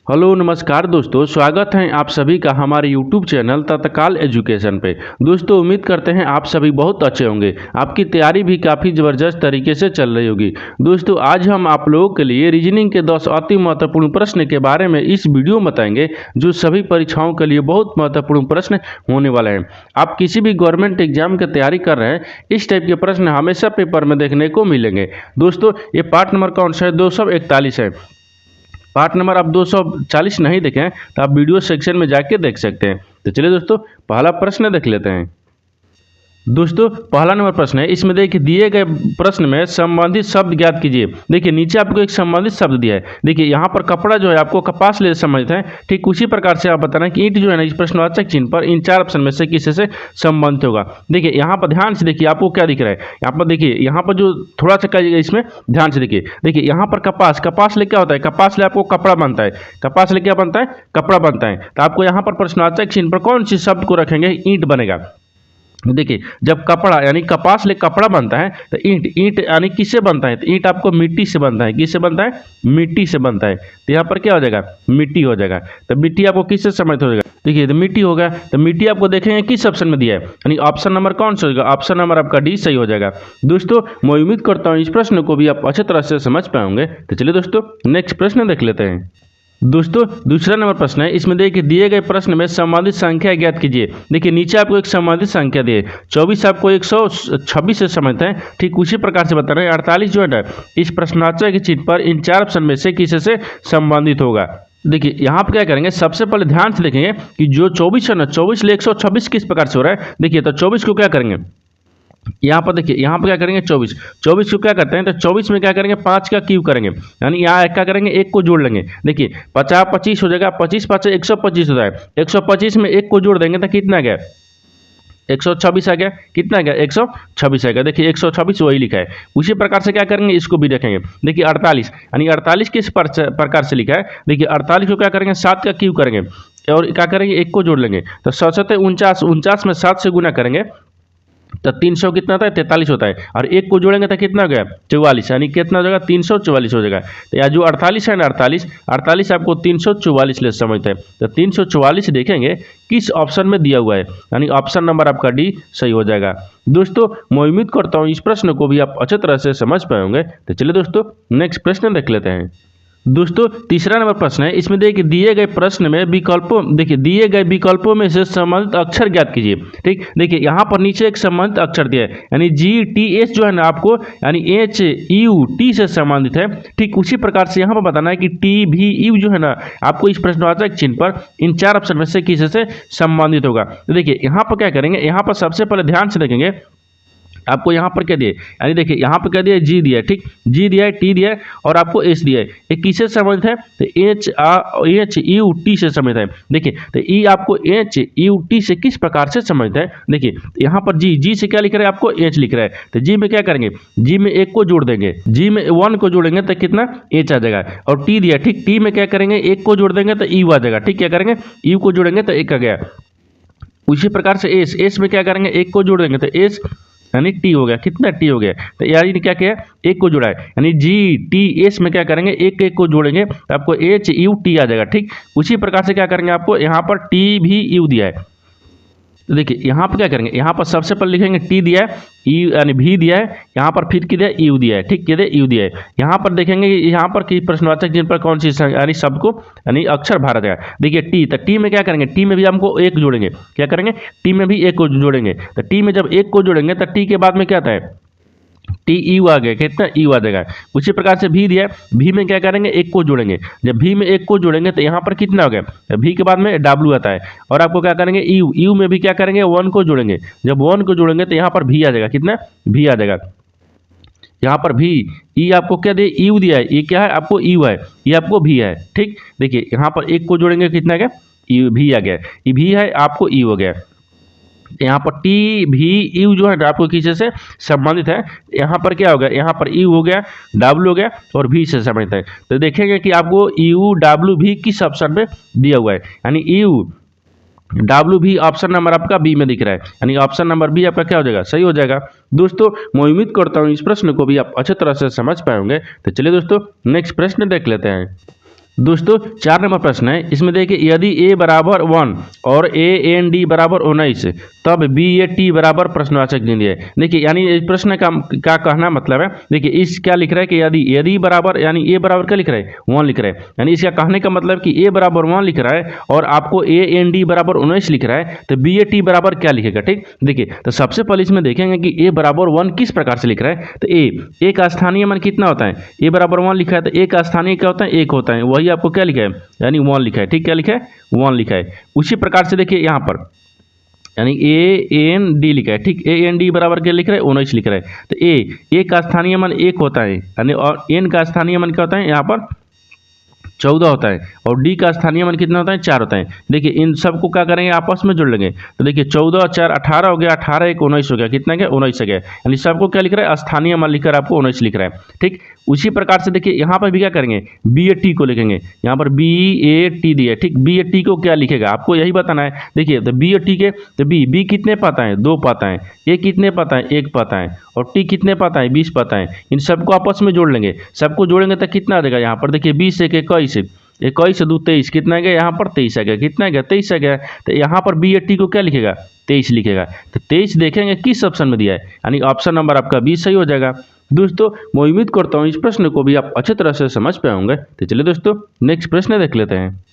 Hello नमस्कार दोस्तों, स्वागत है आप सभी का हमारे YouTube चैनल तत्काल एजुकेशन पे। दोस्तों उम्मीद करते हैं आप सभी बहुत अच्छे होंगे। आपकी तैयारी भी काफ़ी ज़बरदस्त तरीके से चल रही होगी। दोस्तों आज हम आप लोगों के लिए रीजनिंग के 10 अति महत्वपूर्ण प्रश्न के बारे में इस वीडियो में बताएंगे, जो सभी परीक्षाओं के लिए बहुत महत्वपूर्ण प्रश्न होने वाले हैं। आप किसी भी गवर्नमेंट एग्जाम की तैयारी कर रहे हैं, इस टाइप के प्रश्न हमेशा पेपर में देखने को मिलेंगे। दोस्तों ये पार्ट नंबर कौन सा है? 241 है। पार्ट नंबर आप 240 नहीं देखें तो आप वीडियो सेक्शन में जाके देख सकते हैं। तो चलिए दोस्तों पहला प्रश्न देख लेते हैं। दोस्तों पहला नंबर प्रश्न है, इसमें देखिए दिए गए प्रश्न में संबंधित शब्द ज्ञात कीजिए। देखिए नीचे आपको एक संबंधित शब्द दिया है। देखिए यहाँ पर कपड़ा जो है आपको कपास ले संबंधित है। ठीक उसी प्रकार से आप बताना कि ईंट जो है ना, इस प्रश्नवाचक चिन्ह पर इन चार ऑप्शन में से किसी से संबंधित होगा। देखिए यहाँ पर ध्यान से देखिए आपको क्या दिख रहा है। यहाँ पर देखिए, यहाँ पर जो थोड़ा सा कहिएगा इसमें ध्यान से देखिए। देखिए यहाँ पर कपास, कपास ले क्या होता है? कपास ले आपको कपड़ा बनता है। कपास ले क्या बनता है? कपड़ा बनता है। तो आपको यहाँ पर प्रश्नवाचक चिन्ह पर कौन सी शब्द को रखेंगे? ईंट बनेगा। देखिए जब कपड़ा यानी कपास ले कपड़ा बनता है तो ईंट, ईंट यानी किससे बनता है? तो ईंट आपको मिट्टी से बनता है। किससे बनता है? मिट्टी से बनता है। तो यहाँ पर क्या हो जाएगा? मिट्टी हो जाएगा। तो मिट्टी आपको किससे संबंधित हो जाएगा? देखिए तो मिट्टी होगा। तो मिट्टी आपको देखेंगे किस ऑप्शन में दिया है, यानी ऑप्शन नंबर कौन सा होगा? ऑप्शन नंबर आपका डी सही हो जाएगा। दोस्तों मैं उम्मीद करता हूँ इस प्रश्न को भी आप अच्छे तरह से समझ पाएंगे। तो चलिए दोस्तों नेक्स्ट प्रश्न देख लेते हैं। दोस्तों दूसरा नंबर प्रश्न है, इसमें देखिए दिए गए प्रश्न में संबंधित संख्या ज्ञात कीजिए। देखिए नीचे आपको एक संबंधित संख्या दी है। 24 आपको 126 से संबंधित है। ठीक उसी प्रकार से बता रहे हैं 48 जो है इस प्रश्नवाचक चिन्ह पर इन चार ऑप्शन में से किसी से संबंधित होगा। देखिए यहाँ पर क्या करेंगे, सबसे पहले ध्यान से देखेंगे कि जो 24 है ना, 24 ले 126 किस प्रकार से हो रहा है। देखिए तो 24 को क्या करेंगे, यहाँ पर देखिए यहाँ पर क्या करेंगे 24 को क्या करते हैं, तो 24 में क्या करेंगे 5 का क्यूब करेंगे, यानी यहाँ क्या करेंगे 1 को जोड़ लेंगे। देखिए 50 25 हो जाएगा, 25 5 125 हो जाएगा। 125 में 1 को जोड़ देंगे तो कितना गया? 126 आ गया। कितना गया? 126 आ गया। देखिए 126 वही लिखा है। उसी प्रकार से क्या करेंगे, इसको भी देखेंगे। देखिए 48 यानी 48 किस प्रकार से लिखा है? देखिए 48 को क्या करेंगे 7 का क्यूब करेंगे और क्या करेंगे 1 को जोड़ लेंगे। तो 7 49, 49 में 7 से गुना करेंगे तो 300 कितना होता है? 43 होता है। और 1 को जोड़ेंगे तो कितना हो गया? 44, यानी कितना हो जाएगा? 344 हो जाएगा। तो या जो 48 है ना, 48 आपको 344 ले समझते हैं। तो 344 देखेंगे किस ऑप्शन में दिया हुआ है, यानी ऑप्शन नंबर आपका डी सही हो जाएगा। दोस्तों मैं उम्मीद करता हूँ इस प्रश्न को भी आप अच्छे तरह से समझ पाएंगे। तो चलिए दोस्तों नेक्स्ट प्रश्न देख लेते हैं। दोस्तों तीसरा नंबर प्रश्न है, इसमें देखिए दिए गए प्रश्न में विकल्पों, देखिए दिए गए विकल्पों में से संबंधित अक्षर ज्ञात कीजिए। ठीक देखिए यहाँ पर नीचे एक संबंधित अक्षर दिया है, यानी GTH जो है ना आपको, यानी HUT से संबंधित है। ठीक उसी प्रकार से यहाँ पर बताना है कि TVU जो है ना आपको इस प्रश्नवाचक चिन्ह पर इन चार ऑप्शन में से किसी से संबंधित होगा। तो देखिए यहाँ पर क्या करेंगे, यहाँ पर सबसे पहले ध्यान से देखेंगे आपको यहाँ पर क्या दिया, यानी देखिए यहाँ पर क्या दिया? G दिया है। ठीक G दिया है, T दिया है और आपको H दिया है। ये किससे संबंधित है? तो HUT से संबंधित है। देखिए तो E आपको HUT से किस प्रकार से संबंधित है? देखिए यहाँ पर G से क्या लिख रहा है? आपको H लिख रहा है। तो G में क्या करेंगे? G में 1 को जोड़ देंगे। G में 1 को जोड़ेंगे तो कितना? H आ जाएगा। और T दिया, ठीक T में क्या करेंगे? 1 को जोड़ देंगे तो U आ जाएगा। ठीक क्या करेंगे? U को जोड़ेंगे तो 1 आ गया। उसी प्रकार से S में क्या करेंगे? 1 को जोड़ देंगे तो S यानी T हो गया। कितना T हो गया? तो यानी क्या किया? 1 को जोड़ा है, यानी GTS में क्या करेंगे? 1 को जोड़ेंगे तो आपको HUT आ जाएगा। ठीक उसी प्रकार से क्या करेंगे, आपको यहाँ पर TVU दिया है। तो देखिए यहाँ पर क्या करेंगे, यहाँ पर सबसे पहले लिखेंगे T दिया है, U यानी V दिया है, यहाँ पर फिर किधर U दिया है। ठीक किधर U दिया है। यहाँ पर देखेंगे यहाँ पर कि प्रश्नवाचक चिन्ह पर कौन सी यानी शब्द को यानी अक्षर भरा जाएगा। देखिए T, तो T में क्या करेंगे? T में भी हमको 1 जोड़ेंगे। क्या करेंगे? T में भी 1 को जोड़ेंगे। तो T में जब 1 को जोड़ेंगे तो T के बाद में क्या आता है? TU आ गया। कितना? U आ जाएगा। उसी प्रकार से V दिया है, V में क्या करेंगे? 1 को जोड़ेंगे। जब V में 1 को जोड़ेंगे तो यहाँ पर कितना हो गया? V के बाद में W आता है। और आपको क्या करेंगे? U में भी क्या करेंगे? 1 को जोड़ेंगे। जब 1 को जोड़ेंगे तो यहाँ पर V आ जाएगा। कितना? V आ जाएगा। यहाँ पर V, E आपको क्या दे? U दिया है। ये क्या है? आपको U है, ये आपको V है। ठीक देखिए यहाँ पर 1 को जोड़ेंगे कितना आ गया? V आ गया। ये V है, आपको E हो गया। यहाँ पर TVU जो है आपको किसी से संबंधित है। यहाँ पर क्या हो गया? यहाँ पर U हो गया, W हो गया और V से संबंधित है। तो देखेंगे कि आपको UWV किस ऑप्शन में दिया हुआ है, यानी UWV ऑप्शन नंबर आपका बी में दिख रहा है, यानी ऑप्शन नंबर बी आपका क्या हो जाएगा? सही हो जाएगा। दोस्तों मैं उम्मीद करता हूँ इस प्रश्न को भी आप अच्छे तरह से समझ पाएंगे। तो चलिए दोस्तों नेक्स्ट प्रश्न देख लेते हैं। दोस्तों 4 नंबर प्रश्न है, इसमें देखिए यदि a बराबर 1 और a n d बराबर 19 तब b a t बराबर प्रश्नवाचक चिन्ह है। देखिए यानी इस प्रश्न का क्या कहना मतलब है, देखिए इस क्या लिख रहा है कि यदि बराबर यानी a बराबर क्या लिख रहा है 1 लिख रहा है, यानी इसका कहने का मतलब कि a बराबर 1 लिख रहा है और आपको a n d बराबर 19 लिख रहा है, तो b a t बराबर क्या लिखेगा। ठीक, देखिए तो सबसे पहले इसमें देखेंगे कि a बराबर 1 किस प्रकार से लिख रहा है। तो a का स्थानीय मान कितना होता है, a बराबर 1 लिखा है तो a का स्थानीय क्या होता है 1 होता है, वही आपको क्या लिखा है यानी 1 लिखा है। ठीक, क्या लिखा है 1 लिखा है। उसी प्रकार से देखिए यहाँ पर यानी a n d लिखा है। ठीक, a n d बराबर क्या लिख रहा है 19 लिख रहा है। तो a का स्थानीय मान 1 होता है यानी और n का स्थानीय मान क्या होता है यहाँ पर 14 होता है और d का स्थानीय मान कितना होता है 4 होता है। देखिए इन सबको क्या करेंगे आपस में जोड़ लेंगे, तो देखिए 14 और 4 18 हो गया, 18 1 19 हो गया, कितना गया 19 हो गया, यानी सबको क्या लिख रहा है स्थानीय मान लिखकर आपको 19 लिख रहा है। ठीक, उसी प्रकार से देखिए यहाँ पर भी क्या करेंगे बी ए टी को लिखेंगे, यहाँ पर बी ए टी दिया है। ठीक, बी ए टी को क्या लिखेगा आपको यही बताना है। देखिए तो बी ए टी के तो बी कितने पाता है 2 पाता है, ए कितने पाता है 1 पाता है और टी कितने पाता है 20 पाता है। इन सबको आपस में जोड़ लेंगे, सबको जोड़ेंगे तो कितना आ जाएगा यहाँ पर देखिए 20 1 21 21 2 23 कितना गया यहाँ पर 23 आ गया, कितना गया 23 आ गया। तो यहाँ पर बी ए टी को क्या लिखेगा 23 लिखेगा। तो 23 देखेंगे किस ऑप्शन में दिया है, यानी ऑप्शन नंबर आपका 20 सही हो जाएगा। दोस्तों मैं उम्मीद करता हूँ इस प्रश्न को भी आप अच्छे तरह से समझ पाए होंगे। तो चलिए दोस्तों नेक्स्ट प्रश्न देख लेते हैं।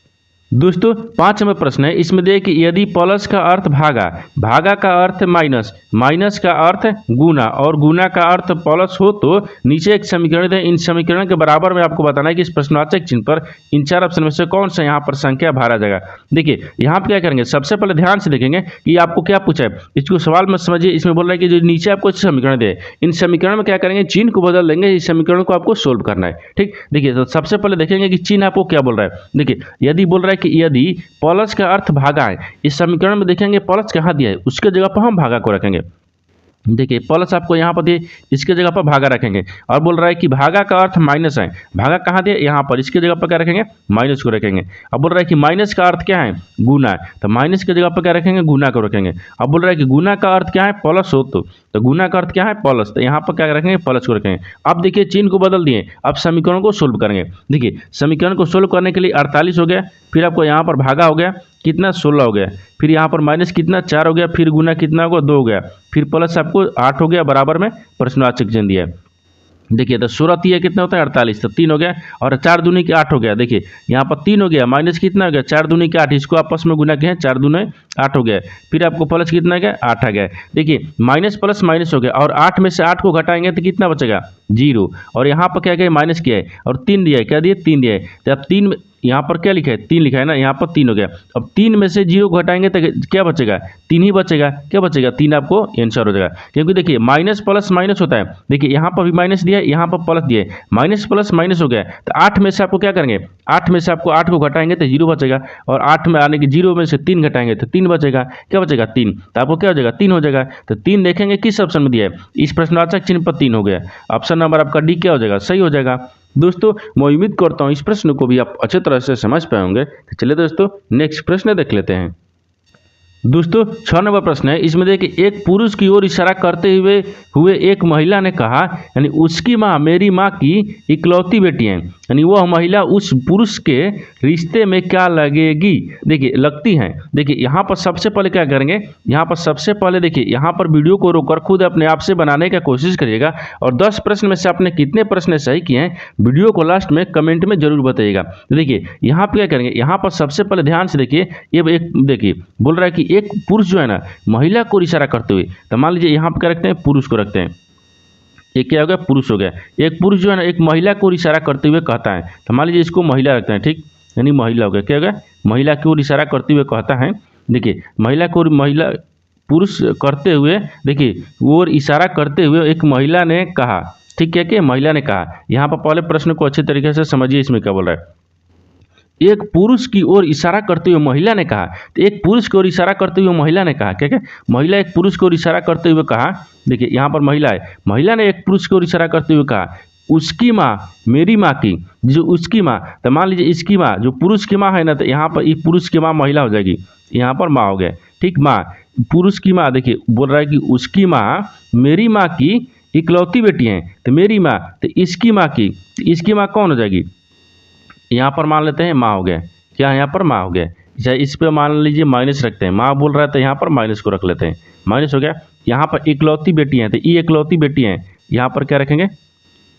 दोस्तों 5 नंबर प्रश्न है, इसमें देखिए यदि प्लस का अर्थ भागा, भागा का अर्थ माइनस, माइनस का अर्थ गुना और गुना का अर्थ प्लस हो तो नीचे एक समीकरण है, इन समीकरण के बराबर में आपको बताना है कि इस प्रश्नवाचक चिन्ह पर इन 4 ऑप्शन में से कौन सा यहाँ पर संख्या भरा जाएगा। देखिए यहाँ पर क्या करेंगे, सबसे पहले ध्यान से देखेंगे कि आपको क्या पूछा है, इसको सवाल में समझिए। इसमें बोल रहा है कि जो नीचे आपको समीकरण दे, इन समीकरण में क्या करेंगे चिन्ह को बदल देंगे, इस समीकरण को आपको सोल्व करना है। ठीक, देखिए तो सबसे पहले देखेंगे कि चिन्ह आपको क्या बोल रहा है। देखिए यदि बोल रहा है कि यदि प्लस का अर्थ भागा है, इस समीकरण में देखेंगे प्लस कहाँ दिया है उसके जगह पर हम भागा को रखेंगे। देखिए प्लस आपको यहाँ पर दिए, इसके जगह पर भागा रखेंगे और बोल रहा है कि भागा का अर्थ माइनस है, भागा कहाँ दिया यहाँ पर, इसके जगह पर क्या रखेंगे माइनस को रखेंगे। अब बोल रहा है कि माइनस का अर्थ क्या है गुना है, तो माइनस की जगह पर क्या रखेंगे गुना को रखेंगे। अब बोल रहा है कि गुना का अर्थ क्या है प्लस हो तो गुना का अर्थ क्या है प्लस, तो यहाँ पर क्या रखेंगे प्लस को रखेंगे। अब देखिए चिन्ह को बदल दिए, अब समीकरण को सोल्व करेंगे। देखिए समीकरण को सोल्व करने के लिए 48 हो गया, फिर आपको यहाँ पर भागा हो गया कितना 16 हो गया, फिर यहाँ पर माइनस कितना 4 हो गया, फिर गुना कितना होगा 2 हो गया, फिर प्लस आपको 8 हो गया, बराबर में प्रश्नवाचक चिन्ह दिया है। देखिए तो 16 3 कितना होता है 48, तो 3 हो गया और 4 दूनी के 8 हो गया। देखिए यहाँ पर 3 हो गया, माइनस कितना हो गया 4 दूनी के 8, इसको आपस में गुना किया 4 दूने 8 हो गया, फिर आपको प्लस कितना गया 8 आ गया। देखिए माइनस प्लस माइनस हो गया और 8 में से 8 को घटाएंगे तो कितना बचेगा 0, और यहाँ पर क्या किया माइनस किया है और 3 दिया है, क्या दिया 3 दिया है। तो अब 3 यहाँ पर क्या लिखा है 3 लिखा है ना, यहाँ पर 3 हो गया। अब 3 में से 0 घटाएंगे तो क्या बचेगा 3 ही बचेगा, क्या बचेगा 3 आपको आंसर हो जाएगा। क्योंकि देखिए माइनस प्लस माइनस होता है, देखिए यहाँ पर भी माइनस दिया है, यहाँ पर प्लस दिया है, माइनस प्लस माइनस हो गया। तो 8 में से आपको क्या करेंगे 8 में से आपको 8 को घटाएंगे तो 0 बचेगा, और 8 में आने के 0 में से 3 घटाएंगे तो 3 बचेगा, क्या बचेगा 3, तो आपको क्या हो जाएगा 3 हो जाएगा। तो 3 देखेंगे किस ऑप्शन में दिया है, इस प्रश्नवाचक चिन्ह पर 3 हो गया, ऑप्शन नंबर आपका डी क्या हो जाएगा सही हो जाएगा। दोस्तों मैं उम्मीद करता हूँ इस प्रश्न को भी आप अच्छे तरह से समझ पाए होंगे। तो चलिए दोस्तों नेक्स्ट प्रश्न देख लेते हैं। दोस्तों 6 नंबर प्रश्न है, इसमें देखिए एक पुरुष की ओर इशारा करते हुए एक महिला ने कहा, यानी उसकी माँ मेरी माँ की इकलौती बेटी है, यानी वह महिला उस पुरुष के रिश्ते में क्या लगेगी, देखिए लगती हैं। देखिए यहाँ पर सबसे पहले क्या करेंगे, यहाँ पर सबसे पहले देखिए यहाँ पर वीडियो को रोककर खुद अपने आप से बनाने का कोशिश करिएगा, और 10 प्रश्न में से आपने कितने प्रश्न सही किए हैं वीडियो को लास्ट में कमेंट में जरूर बताइएगा। देखिए यहाँ पर क्या करेंगे, यहाँ पर सबसे पहले ध्यान से देखिए, ये एक देखिए बोल रहा है कि एक पुरुष जो है ना महिला को इशारा करते हुए, तो मान लीजिए यहाँ पर क्या रखते हैं पुरुष को रखते हैं, एक क्या हो गया पुरुष हो गया। एक पुरुष जो है ना एक महिला को इशारा करते हुए कहता है, तो मान लीजिए इसको महिला रखते हैं, ठीक, यानी महिला हो गया, क्या हो गया महिला की ओर इशारा करते हुए कहता है। देखिए महिला को महिला पुरुष करते हुए, देखिए और इशारा करते हुए एक महिला ने कहा, ठीक है, क्या महिला ने कहा। यहाँ पर पहले प्रश्न को अच्छे तरीके से समझिए, इसमें क्या बोल रहा है, एक पुरुष की ओर इशारा करते हुए महिला ने कहा, तो एक पुरुष की ओर इशारा करते हुए महिला ने कहा, क्या क्या महिला एक पुरुष की ओर इशारा करते हुए कहा। देखिए यहाँ पर महिला है, महिला ने एक पुरुष की ओर इशारा करते हुए कहा उसकी माँ मेरी माँ की, जो उसकी माँ, तो मान लीजिए इसकी माँ जो पुरुष की माँ है ना, तो यहाँ पर ये पुरुष की माँ महिला हो जाएगी, यहाँ पर माँ हो गया, ठीक, माँ पुरुष की माँ। देखिए बोल रहा है कि उसकी माँ मेरी माँ की इकलौती बेटी है, तो मेरी माँ, तो इसकी माँ की, तो इसकी माँ कौन हो जाएगी, यहाँ पर मान लेते हैं माँ हो गया, क्या यहाँ पर माँ हो गया। अच्छा इस पे मान लीजिए माइनस रखते हैं, माँ बोल रहा है तो यहाँ पर माइनस को रख लेते हैं, माइनस हो गया। यहाँ पर इकलौती बेटी है तो ये इकलौती बेटी है, यहाँ पर क्या रखेंगे,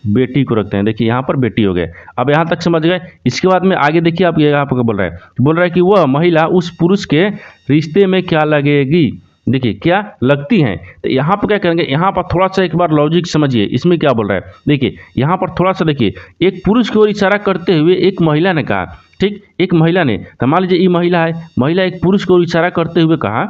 बेटी को रखते हैं। देखिए यहाँ पर बेटी हो गए, अब यहाँ तक समझ गए। इसके बाद में आगे देखिए आप, ये यहाँ पर बोल रहा है कि वह महिला उस पुरुष के रिश्ते में क्या लगेगी। देखिए क्या लगती हैं, तो यहाँ पर क्या करेंगे, यहाँ पर थोड़ा सा एक बार लॉजिक समझिए, इसमें क्या बोल रहा है। देखिए यहाँ पर थोड़ा सा देखिए, एक पुरुष की ओर इशारा करते हुए एक महिला ने कहा, ठीक, एक महिला ने, तो मान लीजिए ये महिला है, महिला एक पुरुष को इशारा करते हुए कहा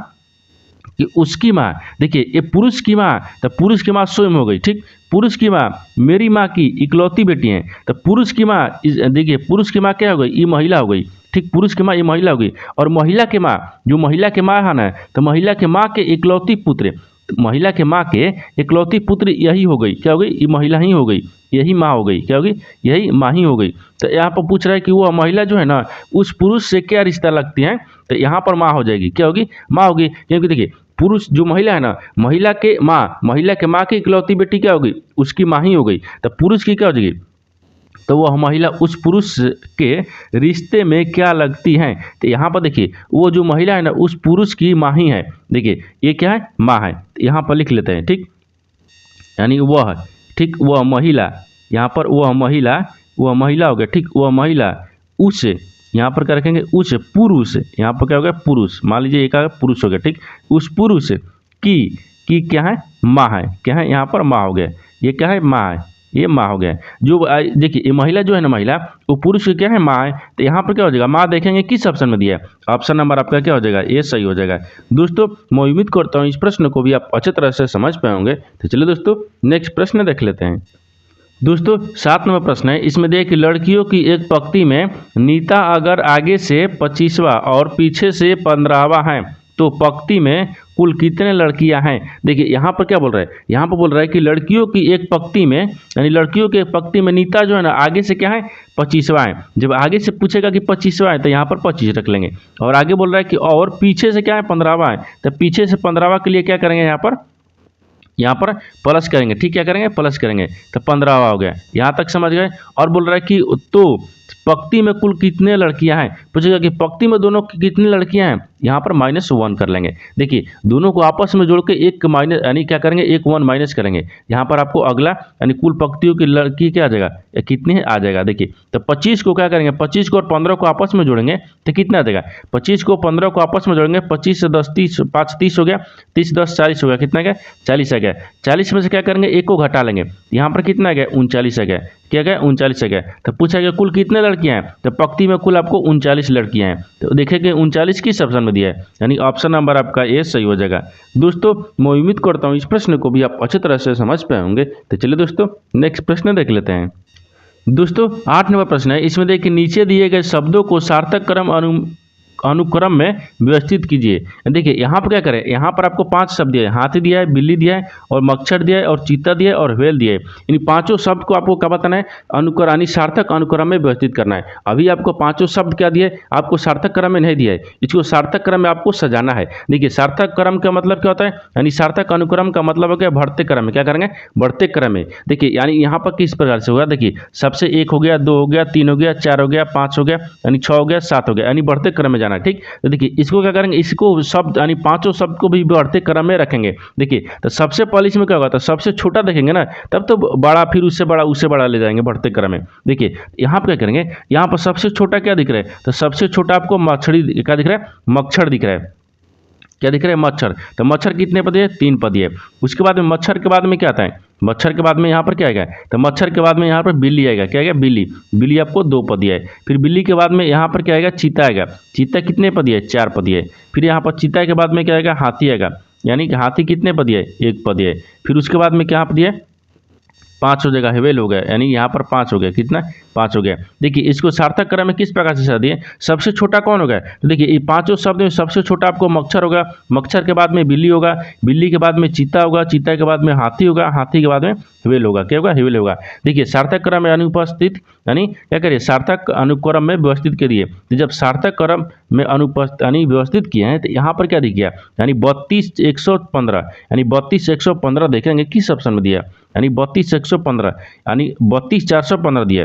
कि उसकी माँ, देखिए ये पुरुष की माँ, तो पुरुष की माँ स्वयं हो गई, ठीक, पुरुष की माँ मेरी माँ की इकलौती बेटी है, तो पुरुष की माँ, देखिए पुरुष की माँ क्या हो गई, ये महिला हो गई, ठीक, पुरुष की माँ ये महिला हो गई, और महिला के माँ, जो महिला के माँ है ना, तो महिला के माँ के इकलौती पुत्र, महिला के माँ के इकलौती पुत्र यही हो गई, क्या हो गई, ये महिला ही हो गई, यही माँ हो गई, क्या होगी, यही माँ ही हो गई। तो यहाँ पर पूछ रहा है कि वह महिला जो है ना उस पुरुष से क्या रिश्ता लगती है, तो यहाँ पर माँ हो जाएगी, क्या होगी, माँ होगी, क्योंकि देखिए पुरुष जो महिला है ना, महिला के माँ की इकलौती बेटी क्या हो गई, उसकी माँ ही हो गई, तो पुरुष की क्या हो जाएगी, तो वह महिला उस पुरुष के रिश्ते में क्या लगती हैं। तो यहाँ पर देखिए वो जो महिला है ना उस पुरुष की माँ ही है, देखिए ये क्या है, माँ है, तो यहाँ पर लिख लेते हैं, ठीक, यानी वह, ठीक, वह महिला, यहाँ पर वह महिला हो गया, ठीक, वह महिला उस, यहाँ पर क्या रखेंगे, उस पुरुष, यहाँ पर क्या हो गया, पुरुष, मान लीजिए एक पुरुष हो गया, ठीक, उस पुरुष की क्या है, माँ है, क्या है, यहाँ पर माँ हो गया, ये क्या है, माँ है, ये माँ हो गया। जो देखिए ये महिला जो है ना, महिला वो पुरुष की क्या है, माँ है, तो यहाँ पर क्या हो जाएगा, माँ देखेंगे किस ऑप्शन में दिया है, ऑप्शन नंबर आपका क्या हो जाएगा, ये सही हो जाएगा। दोस्तों मैं उम्मीद करता हूँ इस प्रश्न को भी आप अच्छे तरह से समझ पाए होंगे। तो चलिए दोस्तों नेक्स्ट प्रश्न देख लेते हैं। दोस्तों 7 नंबर प्रश्न है, इसमें देखिए कि लड़कियों की एक पंक्ति में नीता अगर आगे से 25वां और पीछे से 15वां है तो पंक्ति में कुल कितने लड़कियां हैं। देखिए यहाँ पर क्या बोल रहा है, यहाँ पर बोल रहा है कि लड़कियों की एक पंक्ति में, यानी लड़कियों के पंक्ति में नीता जो है ना आगे से क्या है, 25वां है। जब आगे से पूछेगा कि 25वां है तो यहाँ पर 25 रख लेंगे, और आगे बोल रहा है कि और पीछे से क्या है, 15वां है, तो पीछे से 15वां के लिए क्या करेंगे, यहाँ पर प्लस करेंगे, ठीक, क्या करेंगे, प्लस करेंगे, तो 15वां हो गया। यहाँ तक समझ गए। और बोल रहा है कि तो पंक्ति में कुल कितने लड़कियां हैं, पूछेगा कि पंक्ति में दोनों की कितनी लड़कियां हैं, यहाँ पर -1 कर लेंगे। देखिए दोनों को आपस में जोड़ के एक माइनस, यानी क्या करेंगे, एक 1 माइनस करेंगे। यहाँ पर आपको अगला यानी कुल पंक्तियों की लड़की क्या आ जाएगा, कितनी है आ जाएगा। देखिए तो 25 को क्या करेंगे, 25 को और 15 को आपस में जोड़ेंगे तो कितना आ जाएगा, 25 को 15 को आपस में जोड़ेंगे, 25 से 10 30, 5 30 हो गया, 30 10 40 हो गया, कितना गया, 40 आ गया। 40 में से क्या करेंगे, एक को घटा लेंगे, यहाँ पर कितना आ गया, 39 आ गया, क्या गया, 39 आ गया। तो पूछा गया कुल कितने लड़कियां हैं, तो पंक्ति में कुल आपको 39 लड़कियां हैं। तो देखेंगे 39 किस ऑप्शन में दिया है, यानी ऑप्शन नंबर आपका ए सही हो जाएगा। दोस्तों मैं उम्मीद करता हूँ इस प्रश्न को भी आप अच्छी तरह से समझ पाए होंगे। तो चलिए दोस्तों नेक्स्ट प्रश्न देख लेते हैं। दोस्तों 8 नंबर प्रश्न है, इसमें देखिए नीचे दिए गए शब्दों को सार्थक अनुक्रम में व्यवस्थित कीजिए। देखिए यहाँ पर क्या करें, यहाँ पर आपको 5 शब्द दिया है, हाथी दिया है, बिल्ली दिया है, और मच्छर दिया है, और चीता दिया है, और व्हेल दिया है। इन पांचों शब्द को आपको क्या बताना है, अनुक्रम सार्थक अनुक्रम में व्यवस्थित करना है। अभी आपको पांचों शब्द क्या दिए, आपको सार्थक क्रम में नहीं दिया है, इसको सार्थक क्रम में आपको सजाना है। देखिए सार्थक क्रम का मतलब क्या होता है, यानी सार्थक अनुक्रम का मतलब हो गया बढ़ते क्रम में, क्या करेंगे, बढ़ते क्रम में। देखिए यानी यहाँ पर किस प्रकार से होगा, देखिए सबसे 1 हो गया, 2 हो गया, 3 हो गया, 4 हो गया, 5 हो गया, यानी 6 हो गया, 7 हो गया, यानी बढ़ते क्रम में जाना, ठीक। तो देखिए इसको क्या करेंगे, इसको शब्द यानी पांचों शब्द को भी बढ़ते क्रम में रखेंगे। देखिए तो सबसे पहले इसमें क्या होगा, तो सबसे छोटा देखेंगे ना, तब तो बड़ा, फिर उससे बड़ा ले जाएंगे बढ़ते क्रम में। देखिए यहाँ पर क्या करेंगे, यहाँ पर सबसे छोटा क्या दिख रहा है, तो सबसे छोटा आपको मच्छरी क्या दिख रहा है, मच्छर दिख रहा है, क्या दिख रहा है, मच्छर। तो मच्छर कितने पद है, 3 पद है। उसके बाद में मच्छर के बाद में क्या आता है, मच्छर के बाद में यहाँ पर क्या आएगा, तो मच्छर के बाद में यहाँ पर बिल्ली आएगा, क्या आएगा, बिल्ली। बिल्ली आपको 2 पद है। फिर बिल्ली के बाद में यहाँ पर क्या आएगा, चीता आएगा। चीता कितने पद है, 4 पद है। फिर यहाँ पर चीता के बाद में क्या आएगा, हाथी आएगा, यानी कि हाथी कितने पद है, 1 पद है। फिर उसके बाद में क्या पद है, 5 हो जाएगा, व्हेल हो गया, यानी यहाँ पर 5 हो गया, कितना, 5 हो गया। देखिए इसको सार्थक क्रम में किस प्रकार से दिए, सबसे छोटा कौन होगा, तो देखिए ये पांचों शब्द में सबसे छोटा आपको मच्छर होगा, मच्छर के बाद में बिल्ली होगा, बिल्ली के बाद में चीता होगा, चीता के बाद में हाथी होगा, हाथी के बाद में व्हेल होगा, क्या होगा, व्हेल होगा। देखिए सार्थक क्रम में अनुपस्थित, यानी क्या करिए, सार्थक अनुक्रम में व्यवस्थित करिए। तो जब सार्थक क्रम में अनुपस्थित यानी व्यवस्थित किए हैं तो यहाँ पर क्या दिख गया, यानी 32 115, यानी 32 115 देखेंगे किस ऑप्शन में दिया, यानी 32 115, यानी 32 415 दिया।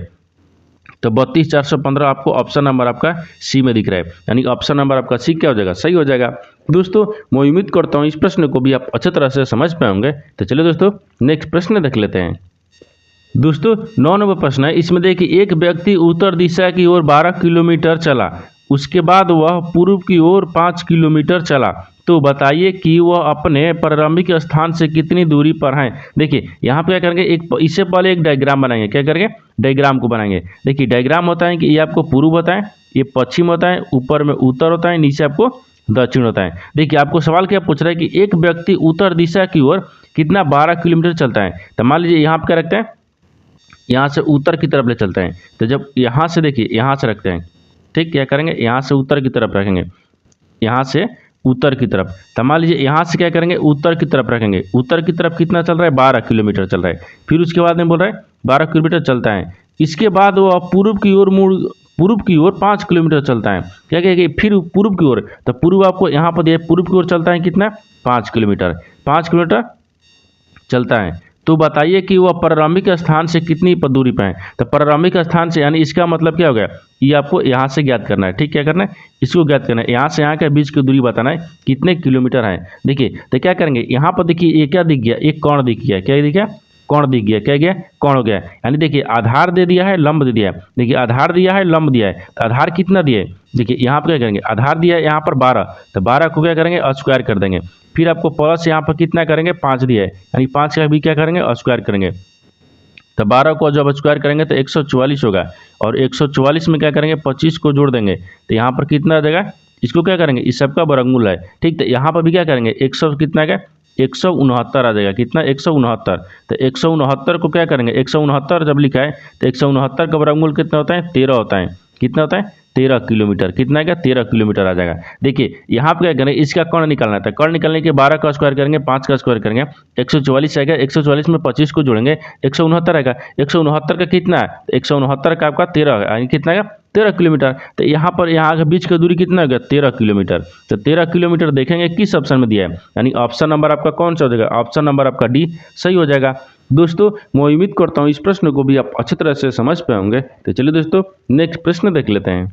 तो 32,415 आपको ऑप्शन नंबर आपका सी में दिख रहा है, यानी ऑप्शन नंबर आपका सी क्या हो जाएगा, सही हो जाएगा। दोस्तों मैं उम्मीद करता हूँ इस प्रश्न को भी आप अच्छी तरह से समझ पाएंगे। तो चलिए दोस्तों नेक्स्ट प्रश्न देख लेते हैं। दोस्तों 9 नंबर प्रश्न है, इसमें देखिए एक व्यक्ति उत्तर दिशा की ओर 12 किलोमीटर चला, उसके बाद वह पूर्व की ओर 5 किलोमीटर चला, तो बताइए कि वह अपने प्रारंभिक स्थान से कितनी दूरी पर है। देखिए यहाँ पे क्या करेंगे, एक इससे पहले एक डायग्राम बनाएंगे, क्या करेंगे, डायग्राम को बनाएंगे। देखिए डायग्राम होता है कि ये आपको पूर्व होता है, ये पश्चिम होता है, ऊपर में उत्तर होता है, नीचे आपको दक्षिण होता है। देखिए आपको सवाल क्या पूछ रहा है कि एक व्यक्ति उत्तर दिशा की ओर कितना 12 किलोमीटर चलता है। तो मान लीजिए यहाँ पे क्या रखते हैं, यहाँ से उत्तर की तरफ ले चलते हैं। तो जब यहाँ से देखिए यहाँ से रखते हैं, ठीक, क्या करेंगे, यहाँ से उत्तर की तरफ रखेंगे, यहाँ से उत्तर की तरफ। तो मान लीजिए यहाँ से क्या करेंगे, उत्तर की तरफ रखेंगे। उत्तर की तरफ कितना चल रहा है, 12 किलोमीटर चल रहा है। फिर उसके बाद में बोल रहा है 12 किलोमीटर चलता है। इसके बाद वो पूर्व की ओर पूर्व की ओर 5 किलोमीटर चलता है। क्या कहेंगे, फिर पूर्व की ओर, तो पूर्व आपको यहाँ पर दिया, पूर्व की ओर चलता है कितना, 5 किलोमीटर, 5 किलोमीटर चलता है। तो बताइए कि वह प्रारंभिक स्थान से कितनी दूरी पर है। तो प्रारंभिक स्थान से यानी इसका मतलब क्या हो गया, ये आपको यहाँ से ज्ञात करना है, ठीक, क्या करना है, इसको ज्ञात करना है। यहाँ से यहाँ के बीच की दूरी बताना है कितने किलोमीटर है। देखिए तो क्या करेंगे, यहाँ पर देखिए ये क्या दिख गया, एक कोण दिख गया, क्या दिख गया, कोण दिख गया, क्या गया, कोण हो गया। यानी देखिए आधार दे दिया है, लंब दे दिया है। देखिए आधार दिया है, लंब दिया है, तो आधार कितना दिया है, देखिए यहाँ पर क्या करेंगे, आधार दिया है यहाँ पर 12, तो 12 को क्या करेंगे, स्क्वायर कर देंगे। फिर आपको प्लस यहाँ पर कितना करेंगे, 5 दिया है, यानी 5 का भी क्या करेंगे, स्क्वायर करेंगे। तो 12 को जब स्क्वायर करेंगे तो 144 होगा, और 144 में क्या करेंगे, 25 को जोड़ देंगे, तो यहाँ पर कितना आ जाएगा, इसको क्या करेंगे, इस सबका वर्गमूल है, ठीक। तो यहाँ पर भी क्या करेंगे, 100 कितना का 169 आ जाएगा, कितना 169। तो 169 को क्या करेंगे, 169 जब लिखा है तो 169 का वर्गमूल कितना होता है, 13 होता है। कितना होता है, 13 किलोमीटर। कितना का 13 किलोमीटर आ जाएगा। देखिए यहाँ पे क्या करेंगे, इसका कर्ण निकालना था, कर्ण निकालने के 12 का स्क्वायर करेंगे, 5 का स्क्वायर करेंगे, 144 आएगा, 144 में 25 को जोड़ेंगे, 169 आएगा। 169 का कितना है, 169 का आपका 13 यानी कितना का 13 किलोमीटर। तो यहाँ पर यहाँ के बीच का दूरी कितना हो गया, 13 किलोमीटर। तो 13 किलोमीटर देखेंगे किस ऑप्शन में दिया है, यानी ऑप्शन नंबर आपका कौन सा हो जाएगा, ऑप्शन नंबर आपका डी सही हो जाएगा। दोस्तों मैं उम्मीद करता हूँ इस प्रश्न को भी आप अच्छी तरह से समझ पाएंगे। तो चलिए दोस्तों नेक्स्ट प्रश्न देख लेते हैं।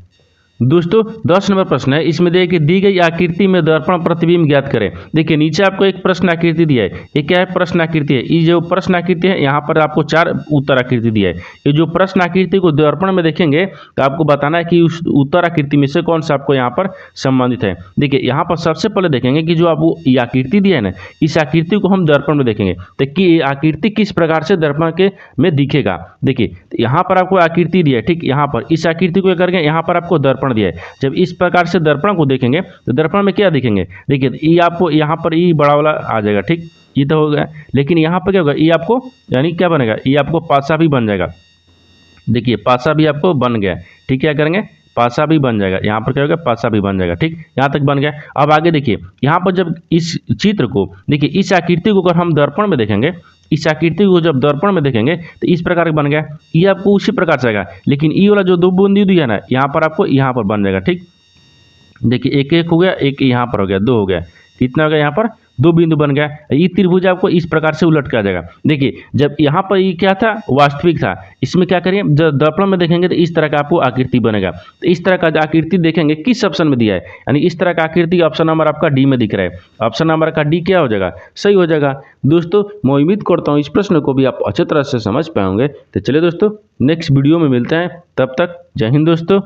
दोस्तों 10 नंबर प्रश्न है, इसमें देखिए दी गई आकृति में दर्पण प्रतिबिंब ज्ञात करें। देखिए नीचे आपको एक प्रश्न आकृति दिया है, ये क्या है, प्रश्न आकृति है। ये जो प्रश्न आकृति है यहाँ पर आपको 4 उत्तर आकृति दिया है। ये जो प्रश्न आकृति को दर्पण में देखेंगे तो आपको बताना है कि उस उत्तर आकृति में से कौन सा आपको यहाँ पर संबंधित है। देखिए यहाँ पर सबसे पहले देखेंगे कि जो आपको ये आकृति दिया है ना, इस आकृति को हम दर्पण में देखेंगे तो कि ये आकृति किस प्रकार से दर्पण के में दिखेगा। देखिए यहाँ पर आपको आकृति दिया है, ठीक, यहाँ पर इस आकृति को करके यहाँ पर आपको दर्पण दिया है। जब इस प्रकार से दर्पण को देखेंगे तो दर्पण में क्या दिखेंगे, देखिए ये आपको यहाँ पर ये बड़ा वाला आ जाएगा, ठीक, ये तो हो गया। लेकिन यहाँ पर क्या होगा, ये आपको यानी क्या बनेगा, ये आपको पासा भी बन जाएगा। देखिए पासा भी आपको बन गया, ठीक, क्या करेंगे, पासा भी बन जाएगा। यहाँ पर क्या होगा, पासा भी बन जाएगा, ठीक, यहाँ तक बन गया। अब आगे देखिए यहाँ पर जब इस चित्र को देखिए, इस आकृति को अगर हम दर्पण में देखेंगे, इस आकृति को जब दर्पण में देखेंगे तो इस प्रकार का बन गया। ये आपको उसी प्रकार से आएगा, लेकिन ये वाला जो 2 बूंदी दिया है ना, यहाँ पर आपको यहाँ पर बन जाएगा, ठीक। देखिए एक एक हो गया, एक यहाँ पर हो गया, 2 हो गया, कितना हो गया, यहाँ पर 2 बिंदु बन गया। ये त्रिभुज आपको इस प्रकार से उलट के आ जाएगा। देखिए जब यहाँ पर ये क्या था, वास्तविक था, इसमें क्या करिए, जब दर्पण में देखेंगे तो इस तरह का आपको आकृति बनेगा। तो इस तरह का आकृति देखेंगे किस ऑप्शन में दिया है, यानी इस तरह का आकृति ऑप्शन नंबर आपका डी में दिख रहा है। ऑप्शन नंबर का डी क्या हो जाएगा, सही हो जाएगा। दोस्तों मैं उम्मीद करता हूँ इस प्रश्न को भी आप अच्छी तरह से समझ पाएंगे। तो चलिए दोस्तों नेक्स्ट वीडियो में मिलते हैं, तब तक जय हिंद दोस्तों।